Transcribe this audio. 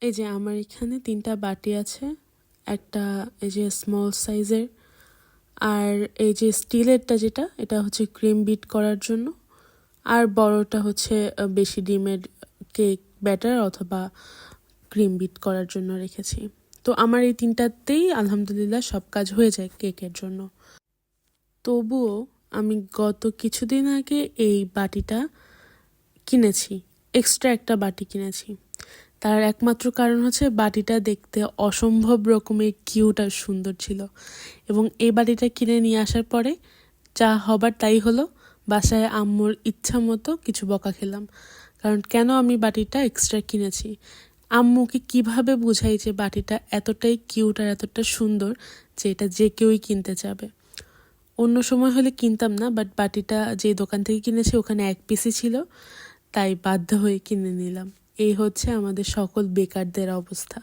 এই যে আমার এখানে 3টা বাটি আছে, একটা এই যে স্মল সাইজের, আর এই যে স্টিলেরটা যেটা, এটা হচ্ছে ক্রিম বিট করার জন্য, আর বড়টা হচ্ছে বেশি ডিমের কেক ব্যাটার অথবা ক্রিম বিট করার জন্য রেখেছি। তো আমার এই 3টাতেই আলহামদুলিল্লাহ সব কাজ হয়ে যায় কেকের জন্য। তবুও আমি গত কিছুদিন আগে এই বাটিটা কিনেছি, এক্সট্রা একটা বাটি কিনেছি। তার একমাত্র কারণ হচ্ছে বাটিটা দেখতে অসম্ভব রকমের কিউট আর সুন্দর ছিল, এবং এই বাটিটা কিনে নিয়ে আসার পরে যা হবার তাই হলো। বাসায় আম্মুর ইচ্ছা মতো কিছু বকা খেলাম, কারণ কেন আমি বাটিটা এক্সট্রা কিনেছি। আম্মুকে কিভাবে বুঝাই যে বাটিটা এতটাই কিউট আর এতটা সুন্দর যে এটা যে কেউই কিনতে যাবে। অন্য সময় হলে কিনতাম না, বাট বাটিটা যে দোকান থেকে কিনেছি ওখানে এক পিসই ছিল, তাই বাধ্য হয়ে কিনে নিলাম। এই হচ্ছে আমাদের সকল বেকারদের অবস্থা।